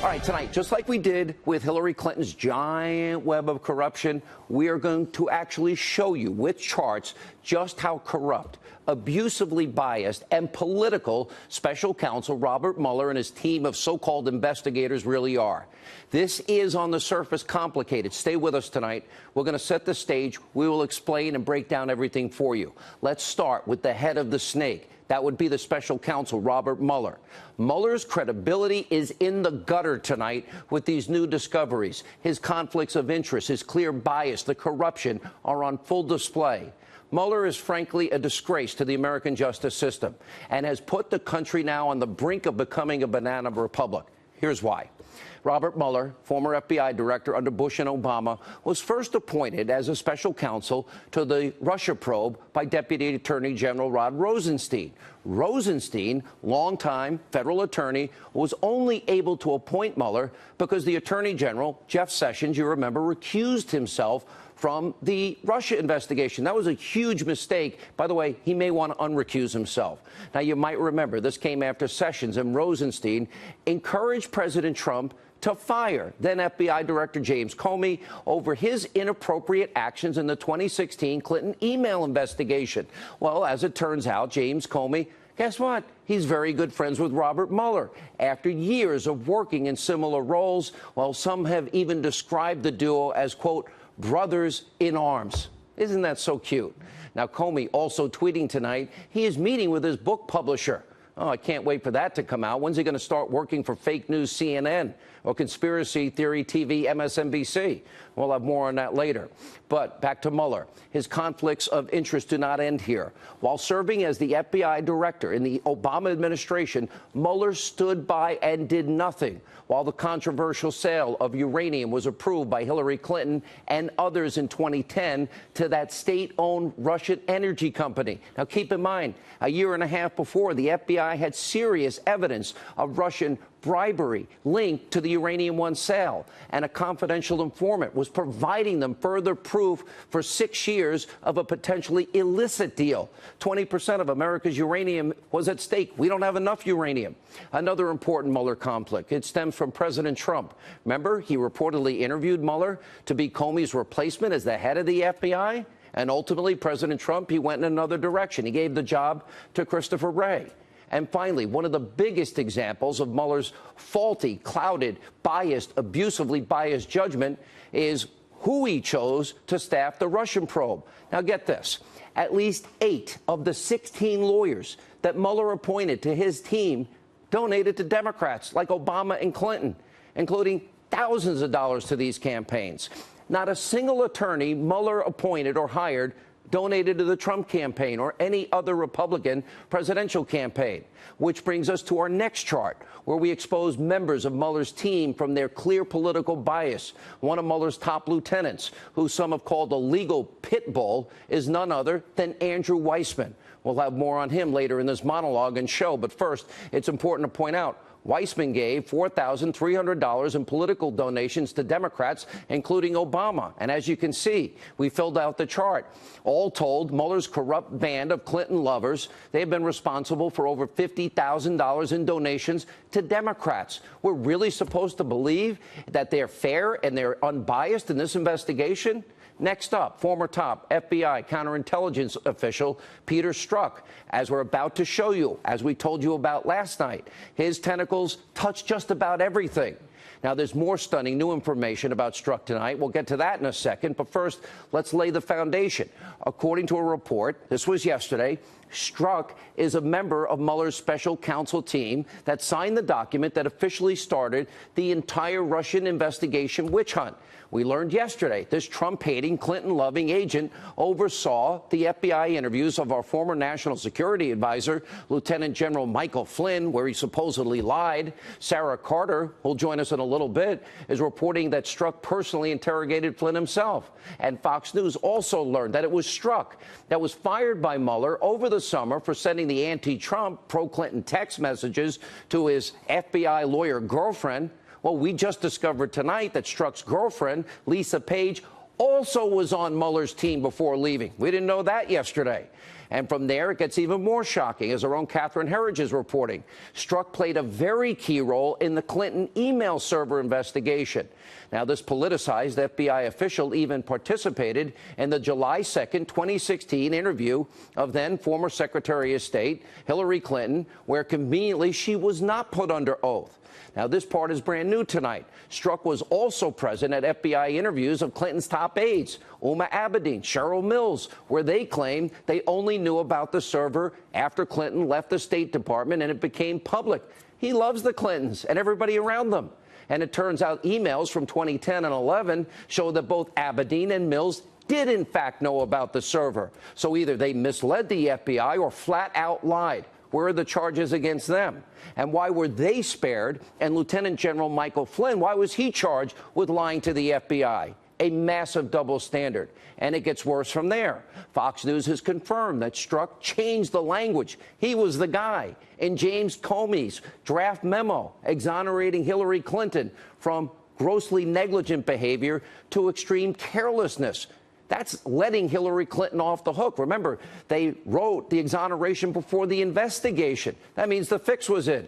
All right, tonight, just like we did with Hillary Clinton's giant web of corruption, we are going to actually show you with charts just how corrupt, abusively biased, and political special counsel Robert Mueller and his team of so-called investigators really are. This is, on the surface, complicated. Stay with us tonight. We're going to set the stage. We will explain and break down everything for you. Let's start with the head of the snake. That would be the special counsel, Robert Mueller. Mueller's credibility is in the gutter tonight with these new discoveries. His conflicts of interest, his clear bias, the corruption are on full display. Mueller is frankly a disgrace to the American justice system and has put the country now on the brink of becoming a banana republic. Here's why. Robert Mueller, former FBI director under Bush and Obama, was first appointed as a special counsel to the Russia probe by Deputy Attorney General Rod Rosenstein. Rosenstein, longtime federal attorney, was only able to appoint Mueller because the Attorney General, Jeff Sessions, you remember, recused himself from the Russia investigation. That was a huge mistake. By the way, he may want to unrecuse himself. Now, you might remember this came after Sessions and Rosenstein encouraged President Trump to fire then FBI Director James Comey over his inappropriate actions in the 2016 Clinton email investigation. Well, as it turns out, James Comey, guess what? He's very good friends with Robert Mueller. After years of working in similar roles, well, some have even described the duo as, quote, brothers in arms. Isn't that so cute? Now, Comey also tweeting tonight he is meeting with his book publisher. Oh, I can't wait for that to come out. When's he going to start working for fake news CNN or conspiracy theory TV MSNBC? We'll have more on that later. But back to Mueller. His conflicts of interest do not end here. While serving as the FBI director in the Obama administration, Mueller stood by and did nothing while the controversial sale of uranium was approved by Hillary Clinton and others in 2010 to that state-owned Russian energy company. Now, keep in mind, a year and a half before, the FBI had serious evidence of Russian bribery linked to the Uranium One sale, and a confidential informant was providing them further proof for 6 years of a potentially illicit deal. 20% of America's uranium was at stake. We don't have enough uranium. Another important Mueller conflict. It stems from President Trump. Remember, he reportedly interviewed Mueller to be Comey's replacement as the head of the FBI, and ultimately, President Trump, he went in another direction. He gave the job to Christopher Wray. And finally, one of the biggest examples of Mueller's faulty, clouded, biased, abusively biased judgment is who he chose to staff the Russian probe. Now, get this. At least 8 of the 16 lawyers that Mueller appointed to his team donated to Democrats like Obama and Clinton, including thousands of dollars to these campaigns. Not a single attorney Mueller appointed or hired donated to the Trump campaign or any other Republican presidential campaign. Which brings us to our next chart, where we expose members of Mueller's team from their clear political bias. One of Mueller's top lieutenants, who some have called a legal pit bull, is none other than Andrew Weissmann. We'll have more on him later in this monologue and show. But first, it's important to point out Weissmann gave $4,300 in political donations to Democrats, including Obama. And as you can see, we filled out the chart. All told, Mueller's corrupt band of Clinton lovers, they've been responsible for over $50,000 in donations to Democrats. We're really supposed to believe that they're fair and they're unbiased in this investigation? Next up, former top FBI counterintelligence official Peter Strzok. As we're about to show you, as we told you about last night, his tentacles touch just about everything. Now, there's more stunning new information about Strzok tonight. We'll get to that in a second. But first, let's lay the foundation. According to a report, this was yesterday, Strzok is a member of Mueller's special counsel team that signed the document that officially started the entire Russian investigation witch hunt. We learned yesterday this Trump-hating, Clinton-loving agent oversaw the FBI interviews of our former national security advisor, Lieutenant General Michael Flynn, where he supposedly lied. Sarah Carter, who'll join us in a little bit, is reporting that Strzok personally interrogated Flynn himself. And Fox News also learned that it was Strzok that was fired by Mueller over the summer for sending the anti-Trump, pro-Clinton text messages to his FBI lawyer girlfriend. Well, we just discovered tonight that Strzok's girlfriend, Lisa Page, also was on Mueller's team before leaving. We didn't know that yesterday. And from there, it gets even more shocking, as our own Catherine Herridge is reporting. Strzok played a very key role in the Clinton email server investigation. Now, this politicized FBI official even participated in the July 2nd, 2016 interview of then former Secretary of State Hillary Clinton, where conveniently she was not put under oath. Now, this part is brand new tonight. Strzok was also present at FBI interviews of Clinton's top aides, Huma Abedin, Cheryl Mills, where they claimed they only knew about the server after Clinton left the State Department and it became public. He loves the Clintons and everybody around them. And it turns out emails from 2010 and 11 show that both Abedin and Mills did, in fact, know about the server. So either they misled the FBI or flat out lied. Where are the charges against them? And why were they spared? And Lieutenant General Michael Flynn, why was he charged with lying to the FBI? A massive double standard. And it gets worse from there. Fox News has confirmed that Strzok changed the language. He was the guy in James Comey's draft memo exonerating Hillary Clinton from grossly negligent behavior to extreme carelessness. That's letting Hillary Clinton off the hook. Remember, they wrote the exoneration before the investigation. That means the fix was in.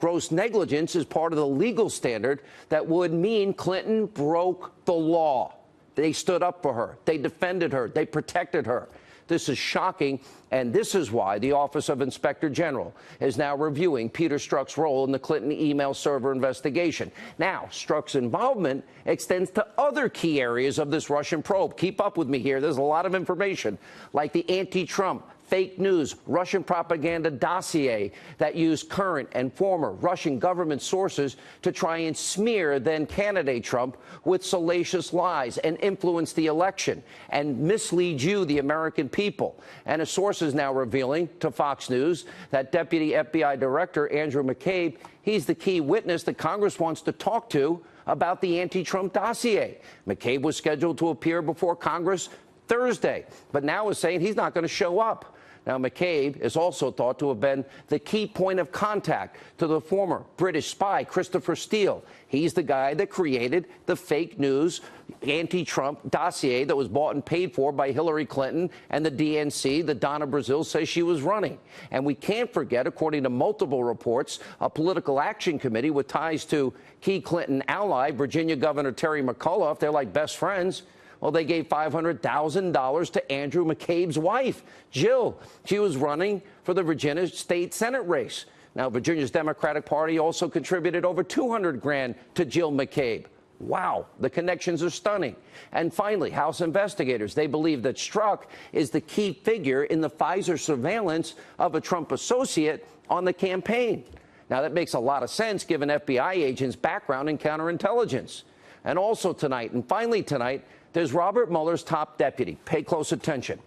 Gross negligence is part of the legal standard that would mean Clinton broke the law. They stood up for her. They defended her. They protected her. This is shocking, and this is why the Office of Inspector General is now reviewing Peter Strzok's role in the Clinton email server investigation. Now, Strzok's involvement extends to other key areas of this Russian probe. Keep up with me here. There's a lot of information, like the anti-Trump fake news, Russian propaganda dossier that used current and former Russian government sources to try and smear then-candidate Trump with salacious lies and influence the election and mislead you, the American people. And a source is now revealing to Fox News that Deputy FBI Director Andrew McCabe, he's the key witness that Congress wants to talk to about the anti-Trump dossier. McCabe was scheduled to appear before Congress Thursday, but now is saying he's not going to show up. Now, McCabe is also thought to have been the key point of contact to the former British spy, Christopher Steele. He's the guy that created the fake news anti-Trump dossier that was bought and paid for by Hillary Clinton and the DNC that Donna Brazile says she was running. And we can't forget, according to multiple reports, a political action committee with ties to key Clinton ally, Virginia Governor Terry McAuliffe. They're like best friends. Well, they gave $500,000 to Andrew McCabe's wife, Jill. She was running for the Virginia state Senate race. Now, Virginia's Democratic Party also contributed over $200,000 to Jill McCabe. Wow, the connections are stunning. And finally, House investigators, they believe that Strzok is the key figure in the Pfizer surveillance of a Trump associate on the campaign. Now, that makes a lot of sense given FBI agents' background in counterintelligence. And also tonight, and finally tonight, there's Robert Mueller's top deputy. Pay close attention.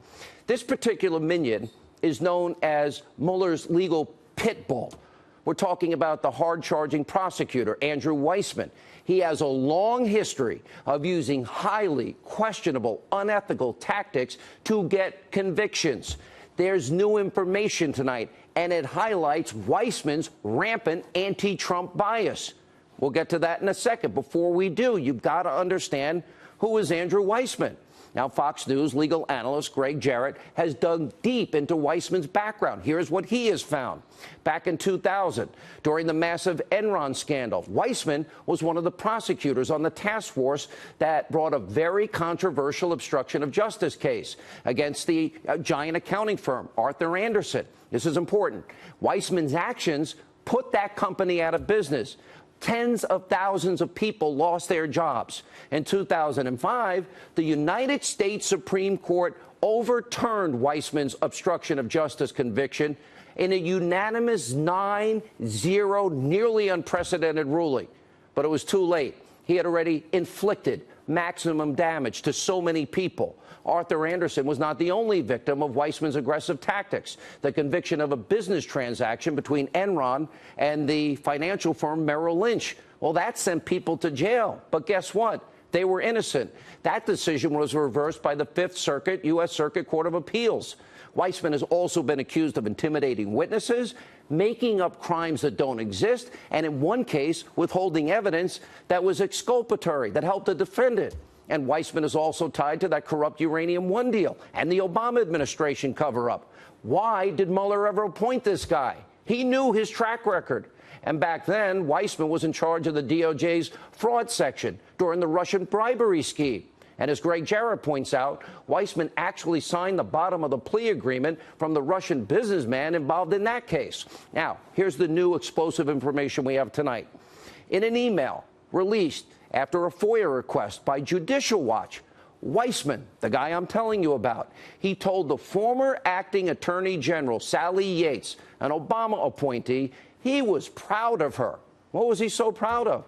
This particular minion is known as Mueller's legal pit bull. We're talking about the hard-charging prosecutor, Andrew Weissmann. He has a long history of using highly questionable, unethical tactics to get convictions. There's new information tonight, and it highlights Weissmann's rampant anti-Trump bias. We'll get to that in a second. Before we do, you've got to understand who is Andrew Weissmann. Now, Fox News legal analyst Greg Jarrett has dug deep into Weissmann's background. Here's what he has found. Back in 2000, during the massive Enron scandal, Weissmann was one of the prosecutors on the task force that brought a very controversial obstruction of justice case against the giant accounting firm, Arthur Andersen. This is important. Weissmann's actions put that company out of business. Tens of thousands of people lost their jobs. In 2005, the United States Supreme Court overturned Weissmann's obstruction of justice conviction in a unanimous 9-0, nearly unprecedented ruling. But it was too late. He had already inflicted maximum damage to so many people. Arthur Andersen was not the only victim of Weissmann's aggressive tactics. The conviction of a business transaction between Enron and the financial firm Merrill Lynch. Well, that sent people to jail. But guess what? They were innocent. That decision was reversed by the Fifth Circuit, U.S. Circuit Court of Appeals. Weissmann has also been accused of intimidating witnesses, making up crimes that don't exist, and in one case, withholding evidence that was exculpatory, that helped the defendant. And Weissman is also tied to that corrupt Uranium One deal and the Obama administration cover-up. Why did Mueller ever appoint this guy? He knew his track record. And back then, Weissman was in charge of the DOJ's fraud section during the Russian bribery scheme. And as Greg Jarrett points out, Weissman actually signed the bottom of the plea agreement from the Russian businessman involved in that case. Now, here's the new explosive information we have tonight. In an email released after a FOIA request by Judicial Watch, Weissman, the guy I'm telling you about, he told the former acting Attorney General, Sally Yates, an Obama appointee, he was proud of her. What was he so proud of?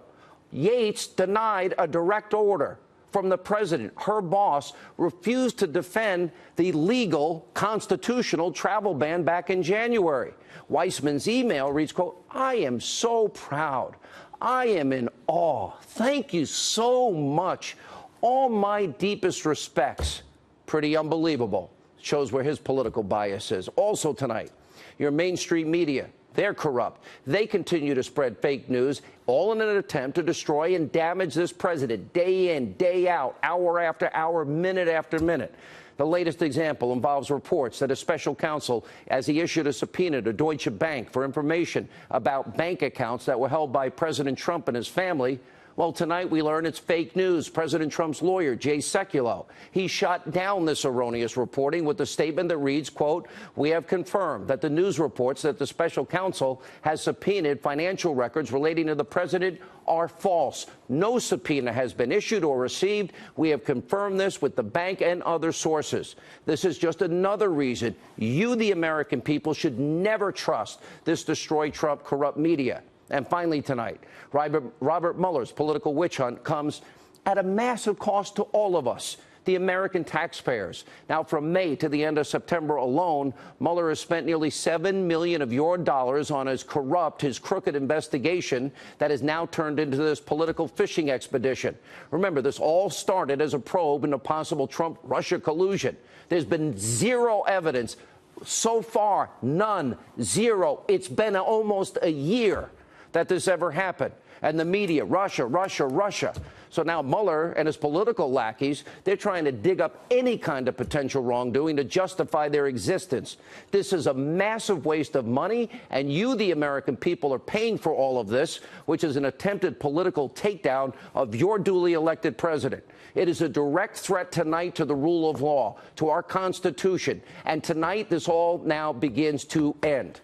Yates denied a direct order from the president. Her boss refused to defend the legal constitutional travel ban back in January. Weissman's email reads, quote, "I am so proud. I am in awe. Thank you so much. All my deepest respects." Pretty unbelievable. Shows where his political bias is. Also tonight, your mainstream media, they're corrupt. They continue to spread fake news, all in an attempt to destroy and damage this president day in, day out, hour after hour, minute after minute. The latest example involves reports that a special counsel, as he issued a subpoena to Deutsche Bank for information about bank accounts that were held by President Trump and his family, well, tonight we learn it's fake news. President Trump's lawyer, Jay Sekulow, he shot down this erroneous reporting with a statement that reads, quote, "We have confirmed that the news reports that the special counsel has subpoenaed financial records relating to the president are false. No subpoena has been issued or received. We have confirmed this with the bank and other sources." This is just another reason you, the American people, should never trust this destroy Trump corrupt media. And finally tonight, Robert Mueller's political witch hunt comes at a massive cost to all of us, the American taxpayers. Now, from May to the end of September alone, Mueller has spent nearly $7 million of your dollars on his crooked investigation that has now turned into this political fishing expedition. Remember, this all started as a probe into possible Trump-Russia collusion. There's been zero evidence. So far, none, zero. It's been almost a year that this ever happened. And the media, Russia, Russia, Russia. So now Mueller and his political lackeys, they're trying to dig up any kind of potential wrongdoing to justify their existence. This is a massive waste of money, and you, the American people, are paying for all of this, which is an attempted political takedown of your duly elected president. It is a direct threat tonight to the rule of law, to our Constitution. And tonight, this all now begins to end.